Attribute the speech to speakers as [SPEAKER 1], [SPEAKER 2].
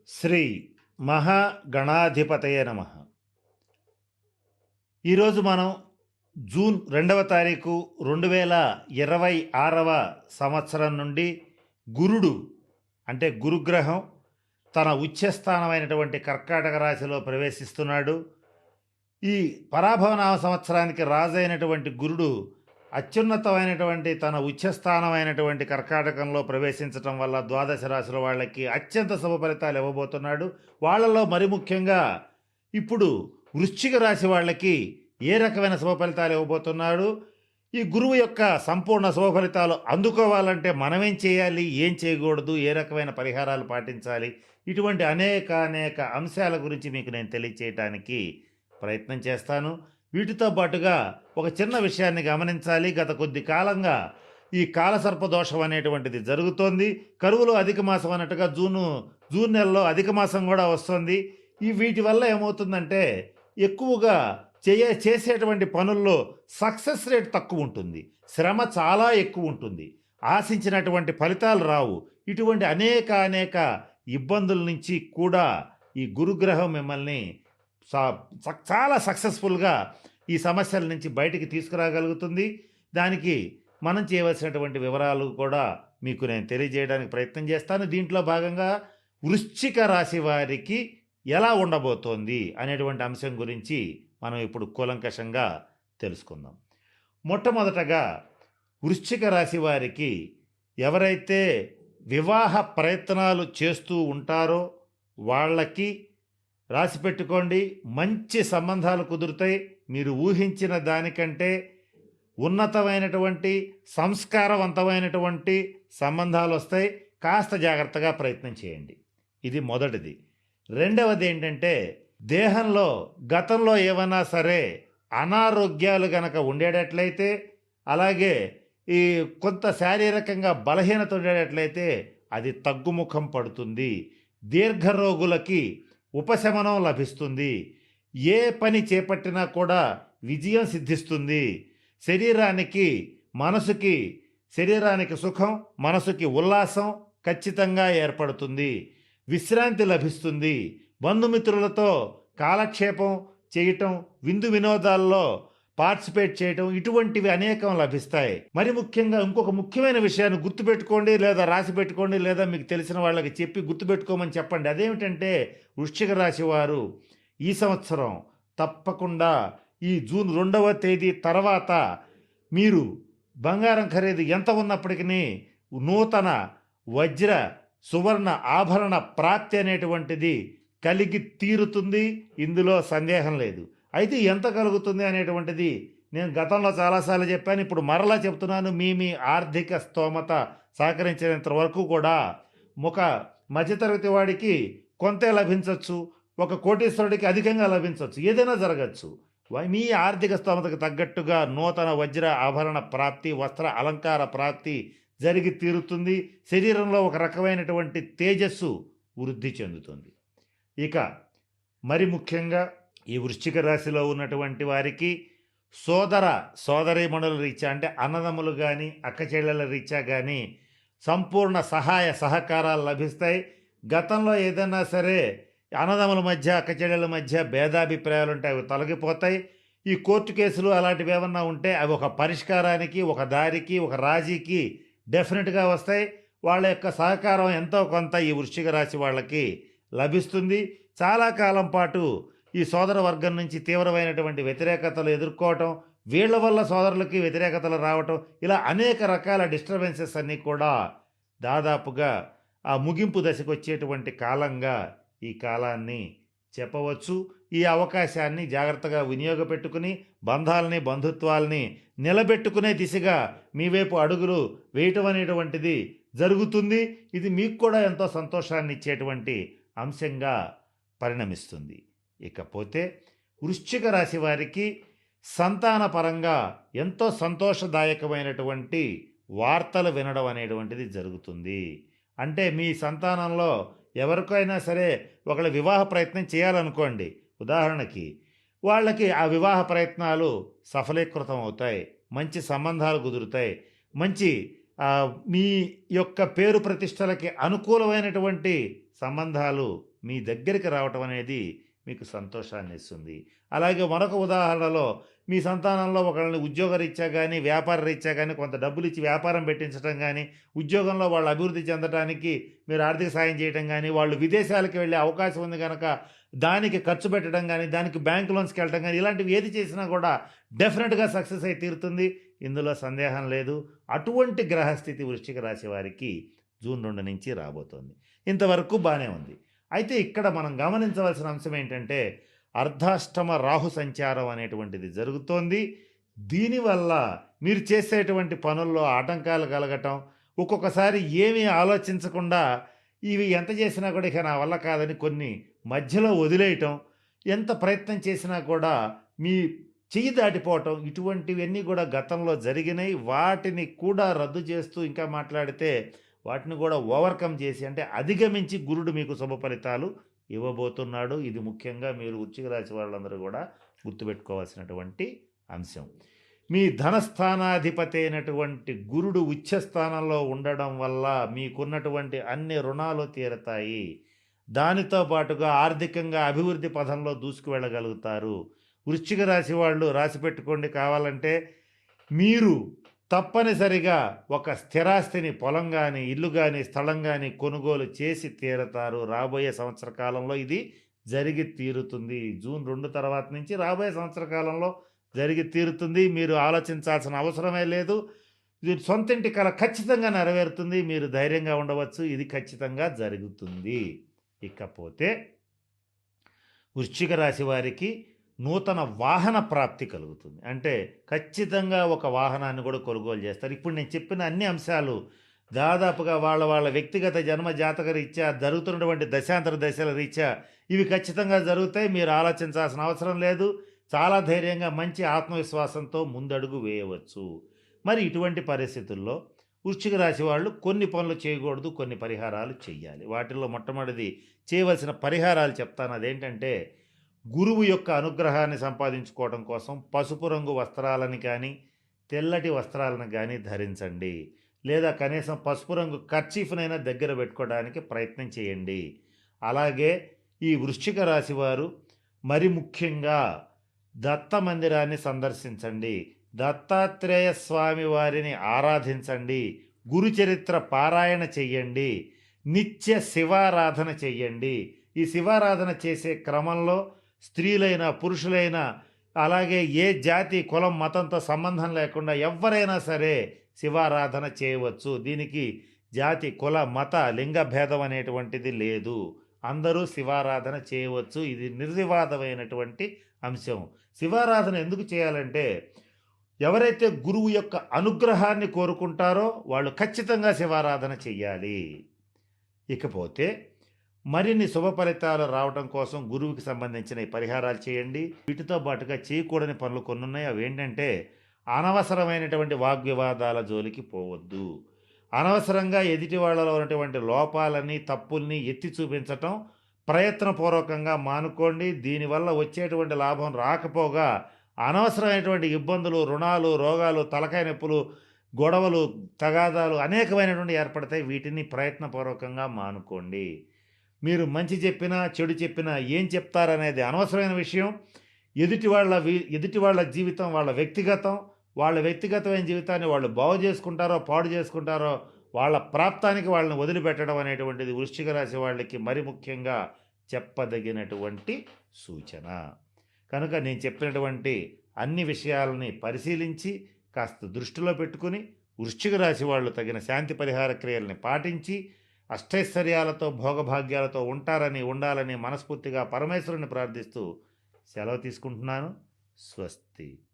[SPEAKER 1] శ్రీ మహాగణాధిపతయ నమ. ఈరోజు మనం జూన్ 2వ తారీఖు 2026వ సంవత్సరం నుండి గురుడు అంటే గురుగ్రహం తన ఉచ్ఛస్థానమైనటువంటి కర్కాటక రాశిలో ప్రవేశిస్తున్నాడు. ఈ పరాభవనామ సంవత్సరానికి రాజైనటువంటి గురుడు అత్యున్నతమైనటువంటి తన ఉచ్ఛస్థానమైనటువంటి కర్కాటకంలో ప్రవేశించటం వల్ల ద్వాదశ రాశుల వాళ్ళకి అత్యంత శుభ ఫలితాలు ఇవ్వబోతున్నాడు. వాళ్ళలో మరి ముఖ్యంగా ఇప్పుడు వృశ్చిక రాశి వాళ్ళకి ఏ రకమైన శుభ ఫలితాలు ఇవ్వబోతున్నాడు, ఈ గురువు యొక్క సంపూర్ణ శుభ ఫలితాలు అందుకోవాలంటే మనమేం చేయాలి, ఏం చేయకూడదు, ఏ రకమైన పరిహారాలు పాటించాలి, ఇటువంటి అనేక అంశాల గురించి మీకు నేను తెలియచేయటానికి ప్రయత్నం చేస్తాను. వీటితో పాటుగా ఒక చిన్న విషయాన్ని గమనించాలి. గత కొద్ది కాలంగా ఈ కాలసర్పదోషం అనేటువంటిది జరుగుతోంది. కరువులో అధిక మాసం అన్నట్టుగా జూన్ నెలలో అధిక మాసం కూడా వస్తుంది. వీటి వల్ల ఏమవుతుందంటే ఎక్కువగా చేసేటువంటి పనుల్లో సక్సెస్ రేట్ తక్కువ ఉంటుంది, శ్రమ చాలా ఎక్కువ ఉంటుంది, ఆశించినటువంటి ఫలితాలు రావు. ఇటువంటి అనేక ఇబ్బందుల నుంచి కూడా ఈ గురుగ్రహం మిమ్మల్ని చాలా సక్సెస్ఫుల్గా ఈ సమస్యల నుంచి బయటికి తీసుకురాగలుగుతుంది. దానికి మనం చేయవలసినటువంటి వివరాలు కూడా మీకు నేను తెలియజేయడానికి ప్రయత్నం చేస్తాను. దీంట్లో భాగంగా వృశ్చిక రాశి వారికి ఎలా ఉండబోతోంది అనేటువంటి అంశం గురించి మనం ఇప్పుడు కూలంకషంగా తెలుసుకుందాం. మొట్టమొదటగా వృశ్చిక రాశి వారికి ఎవరైతే వివాహ ప్రయత్నాలు చేస్తూ ఉంటారో వాళ్ళకి రాసి పెట్టుకోండి, మంచి సంబంధాలు కుదురుతాయి. మీరు ఊహించిన దానికంటే ఉన్నతమైనటువంటి సంస్కారవంతమైనటువంటి సంబంధాలు వస్తాయి. కాస్త జాగ్రత్తగా ప్రయత్నం చేయండి. ఇది మొదటిది. రెండవది ఏంటంటే దేహంలో గతంలో ఏమన్నా సరే అనారోగ్యాలు గనక ఉండేటట్లయితే, అలాగే ఈ కొంత శారీరకంగా బలహీనత ఉండేటట్లయితే అది తగ్గుముఖం పడుతుంది. దీర్ఘరోగులకి ఉపశమనం లభిస్తుంది. ఏ పని చేపట్టినా కూడా విజయం సిద్ధిస్తుంది. శరీరానికి సుఖం, మనసుకి ఉల్లాసం ఖచ్చితంగా ఏర్పడుతుంది. విశ్రాంతి లభిస్తుంది. బంధుమిత్రులతో కాలక్షేపం చేయటం, విందు వినోదాల్లో పార్టిసిపేట్ చేయటం, ఇటువంటివి అనేకం లభిస్తాయి. మరి ముఖ్యంగా ఇంకొక ముఖ్యమైన విషయాన్ని గుర్తుపెట్టుకోండి, లేదా రాసి పెట్టుకోండి, లేదా మీకు తెలిసిన వాళ్ళకి చెప్పి గుర్తుపెట్టుకోమని చెప్పండి. అదేమిటంటే వృశ్చిక రాశి వారు ఈ సంవత్సరం తప్పకుండా ఈ జూన్ 2వ తేదీ తర్వాత మీరు బంగారం ఖరీదు ఎంత ఉన్నప్పటికీ నూతన వజ్ర సువర్ణ ఆభరణ ప్రాప్తి అనేటువంటిది కలిగి తీరుతుంది. ఇందులో సందేహం లేదు. అయితే ఎంత కలుగుతుంది అనేటువంటిది నేను గతంలో చాలాసార్లు చెప్పాను, ఇప్పుడు మరలా చెప్తున్నాను. మీ ఆర్థిక స్తోమత సహకరించేంత వరకు కూడా ఒక మధ్యతరగతి వాడికి కొంతే లభించవచ్చు, ఒక కోటీశ్వరుడికి అధికంగా లభించవచ్చు, ఏదైనా జరగచ్చు. మీ ఆర్థిక స్తోమతకు తగ్గట్టుగా నూతన వజ్ర ఆభరణ ప్రాప్తి, వస్త్ర అలంకార ప్రాప్తి జరిగి తీరుతుంది. శరీరంలో ఒక రకమైనటువంటి తేజస్సు వృద్ధి చెందుతుంది. ఇక మరి ముఖ్యంగా ఈ వృశ్చిక రాశిలో ఉన్నటువంటి వారికి సోదరీమణుల రీత్యా అంటే అన్నదమ్ములు కానీ అక్క చెల్లెల రీత్యా కానీ సంపూర్ణ సహాయ సహకారాలు లభిస్తాయి. గతంలో ఏదైనా సరే అన్నదమ్ముల మధ్య అక్క చెల్లెల మధ్య భేదాభిప్రాయాలు ఉంటాయి, అవి తొలగిపోతాయి. ఈ కోర్టు కేసులు అలాంటివి ఏమన్నా ఉంటే అవి ఒక పరిష్కారానికి, ఒక దారికి, ఒక రాజీకి డెఫినెట్గా వస్తాయి. వాళ్ళ యొక్క సహకారం ఎంతో కొంత ఈ వృశ్చిక రాశి వాళ్ళకి లభిస్తుంది. చాలా కాలం పాటు ఈ సోదర వర్గం నుంచి తీవ్రమైనటువంటి వ్యతిరేకతలు ఎదుర్కోవటం, వీళ్ళ వల్ల సోదరులకి వ్యతిరేకతలు రావటం, ఇలా అనేక రకాల డిస్టర్బెన్సెస్ అన్నీ కూడా దాదాపుగా ఆ ముగింపు దశకు వచ్చేటువంటి కాలంగా ఈ కాలాన్ని చెప్పవచ్చు. ఈ అవకాశాన్ని జాగ్రత్తగా వినియోగపెట్టుకుని బంధుత్వాల్ని నిలబెట్టుకునే దిశగా మీ వైపు అడుగులు వేయటం అనేటువంటిది జరుగుతుంది. ఇది మీకు కూడా ఎంతో సంతోషాన్ని ఇచ్చేటువంటి అంశంగా పరిణమిస్తుంది. ఇకపోతే వృశ్చిక రాశి వారికి సంతానపరంగా ఎంతో సంతోషదాయకమైనటువంటి వార్తలు వినడం అనేటువంటిది జరుగుతుంది. అంటే మీ సంతానంలో ఎవరికైనా సరే ఒకళ్ళ వివాహ ప్రయత్నం చేయాలనుకోండి, ఉదాహరణకి వాళ్ళకి ఆ వివాహ ప్రయత్నాలు సఫలీకృతం అవుతాయి, మంచి సంబంధాలు కుదురుతాయి, మంచి మీ యొక్క పేరు ప్రతిష్టలకి అనుకూలమైనటువంటి సంబంధాలు మీ దగ్గరికి రావటం అనేది మీకు సంతోషాన్ని ఇస్తుంది. అలాగే మరొక ఉదాహరణలో మీ సంతానంలో ఒకళ్ళని ఉద్యోగరీత్యా గానీ, వ్యాపార రీత్యా గానీ కొంత డబ్బులిచ్చి వ్యాపారం పెట్టించటం గానీ, ఉద్యోగంలో వాళ్ళు అభివృద్ధి చెందటానికి మీరు ఆర్థిక సాయం చేయటం గానీ, వాళ్ళు విదేశాలకు వెళ్ళే అవకాశం ఉంది గనక దానికి ఖర్చు పెట్టడం గానీ, దానికి బ్యాంక్ లోన్స్‌కెళ్ళటం గానీ, ఇలాంటివి ఏది చేసినా కూడా డెఫినిట్‌గా సక్సెస్ అయి తీరుతుంది. ఇందులో సందేహం లేదు. అటువంటి గ్రహస్థితి వృశ్చిక రాశి వారికి జూన్ 2 నుంచి రాబోతోంది. ఇంతవరకు బానే ఉంది. అయితే ఇక్కడ మనం గమనించవలసిన అంశం ఏంటంటే, అర్ధాష్టమ రాహు సంచారం అనేటువంటిది జరుగుతోంది. దీనివల్ల మీరు చేసేటువంటి పనుల్లో ఆటంకాలు కలగటం, ఒక్కొక్కసారి ఏమీ ఆలోచించకుండా ఇవి ఎంత చేసినా కూడా ఇక నా వల్ల కాదని కొన్ని మధ్యలో వదిలేయటం, ఎంత ప్రయత్నం చేసినా కూడా మీ చెయ్యి దాటిపోవటం, ఇటువంటివన్నీ కూడా గతంలో జరిగినాయి. వాటిని కూడా రద్దు చేస్తూ ఇంకా మాట్లాడితే వాటిని కూడా ఓవర్‌కమ్ చేసి అంటే అధిగమించి గురుడు మీకు శుభ ఫలితాలు ఇవ్వబోతున్నాడు. ఇది ముఖ్యంగా మీరు వృశ్చిక రాశి వాళ్ళందరూ కూడా గుర్తుపెట్టుకోవాల్సినటువంటి అంశం. మీ ధనస్థానాధిపతి అయినటువంటి గురుడు ఉచ్చ స్థానంలో ఉండడం వల్ల మీకున్నటువంటి అన్ని రుణాలు తీరతాయి. దానితో పాటుగా ఆర్థికంగా అభివృద్ధి పథంలో దూసుకు వెళ్ళగలుగుతారు. వృశ్చిక రాశి వాళ్ళు రాసిపెట్టుకోండి కావాలంటే, మీరు తప్పనిసరిగా ఒక స్థిరాస్తిని పొలం గాని, ఇల్లు గాని, స్థలం గాని కొనుగోలు చేసి తీరతారు. రాబోయే సంవత్సర కాలంలో ఇది జరిగి తీరుతుంది. జూన్ 2 తర్వాత నుంచి రాబోయే సంవత్సర కాలంలో జరిగి తీరుతుంది. మీరు ఆలోచించాల్సిన అవసరమే లేదు. ఇది సొంతింటి కల ఖచ్చితంగా నెరవేరుతుంది. మీరు ధైర్యంగా ఉండవచ్చు. ఇది ఖచ్చితంగా జరుగుతుంది. ఇకపోతే వృశ్చిక రాశి వారికి నూతన వాహన ప్రాప్తి కలుగుతుంది. అంటే ఖచ్చితంగా ఒక వాహనాన్ని కూడా కొనుగోలు చేస్తారు. ఇప్పుడు నేను చెప్పిన అన్ని అంశాలు దాదాపుగా వాళ్ళ వ్యక్తిగత జన్మ జాతక రీత్యా జరుగుతున్నటువంటి దశాంతర దశల రీత్యా ఇవి ఖచ్చితంగా జరుగుతాయి. మీరు ఆలోచించాల్సిన అవసరం లేదు. చాలా ధైర్యంగా మంచి ఆత్మవిశ్వాసంతో ముందడుగు వేయవచ్చు. మరి ఇటువంటి పరిస్థితుల్లో వృశ్చిక రాశి వాళ్ళు కొన్ని పనులు చేయకూడదు, కొన్ని పరిహారాలు చెయ్యాలి. వాటిల్లో మొట్టమొదటిది చేయవలసిన పరిహారాలు చెప్తాను. అదేంటంటే, గురువు యొక్క అనుగ్రహాన్ని సంపాదించుకోవడం కోసం పసుపు రంగు వస్త్రాలను కానీ, తెల్లటి వస్త్రాలను కానీ ధరించండి. లేదా కనీసం పసుపు రంగు కర్చీఫ్‌నైనా దగ్గర పెట్టుకోవడానికి ప్రయత్నం చేయండి. అలాగే ఈ వృశ్చిక రాశి వారు మరి ముఖ్యంగా దత్త మందిరాన్ని సందర్శించండి. దత్తాత్రేయ స్వామి వారిని ఆరాధించండి. గురు చరిత్ర పారాయణ చెయ్యండి. నిత్య శివారాధన చెయ్యండి. ఈ శివారాధన చేసే క్రమంలో స్త్రీలైనా పురుషులైనా అలాగే ఏ జాతి కులం మతంతో సంబంధం లేకుండా ఎవరైనా సరే శివారాధన చేయవచ్చు. దీనికి జాతి కుల మత లింగ భేదం అనేటువంటిది లేదు. అందరూ శివారాధన చేయవచ్చు. ఇది నిర్వివాదమైనటువంటి అంశం. శివారాధన ఎందుకు చేయాలంటే, ఎవరైతే గురువు యొక్క అనుగ్రహాన్ని కోరుకుంటారో వాళ్ళు ఖచ్చితంగా శివారాధన చెయ్యాలి. ఇకపోతే మరిన్ని శుభ ఫలితాలు రావడం కోసం గురువుకి సంబంధించిన ఈ పరిహారాలు చేయండి. వీటితో పాటుగా చేయకూడని పనులు కొన్ని ఉన్నాయి. అవేంటంటే, అనవసరమైనటువంటి వాగ్వివాదాల జోలికి పోవద్దు. అనవసరంగా ఎదుటి వాళ్ళలో ఉన్నటువంటి లోపాలని తప్పుల్ని ఎత్తి చూపించటం ప్రయత్నపూర్వకంగా మానుకోండి. దీనివల్ల వచ్చేటువంటి లాభం రాకపోగా అనవసరమైనటువంటి ఇబ్బందులు, రుణాలు, రోగాలు, తలకాయ నొప్పులు, గొడవలు, తగాదాలు అనేకమైనటువంటి ఏర్పడతాయి. వీటిని ప్రయత్నపూర్వకంగా మానుకోండి. మీరు మంచి చెప్పినా చెడు చెప్పినా ఏం చెప్తారనేది అనవసరమైన విషయం. ఎదుటి వాళ్ళ జీవితం వాళ్ళ వ్యక్తిగతం. వాళ్ళ వ్యక్తిగతమైన జీవితాన్ని వాళ్ళు బాగు చేసుకుంటారో పాడు చేసుకుంటారో వాళ్ళ ప్రాప్తానికి వాళ్ళని వదిలిపెట్టడం అనేటువంటిది వృశ్చిక రాశి వాళ్ళకి మరి ముఖ్యంగా చెప్పదగినటువంటి సూచన. కనుక నేను చెప్పినటువంటి అన్ని విషయాలని పరిశీలించి కాస్త దృష్టిలో పెట్టుకుని వృశ్చిక రాశి వాళ్ళు తగిన శాంతి పరిహార క్రియల్ని పాటించి అష్టైశ్వర్యాలతో భోగభాగ్యాలతో ఉండాలని మనస్ఫూర్తిగా పరమేశ్వరుని ప్రార్థిస్తూ సెలవు తీసుకుంటున్నాను. స్వస్తి.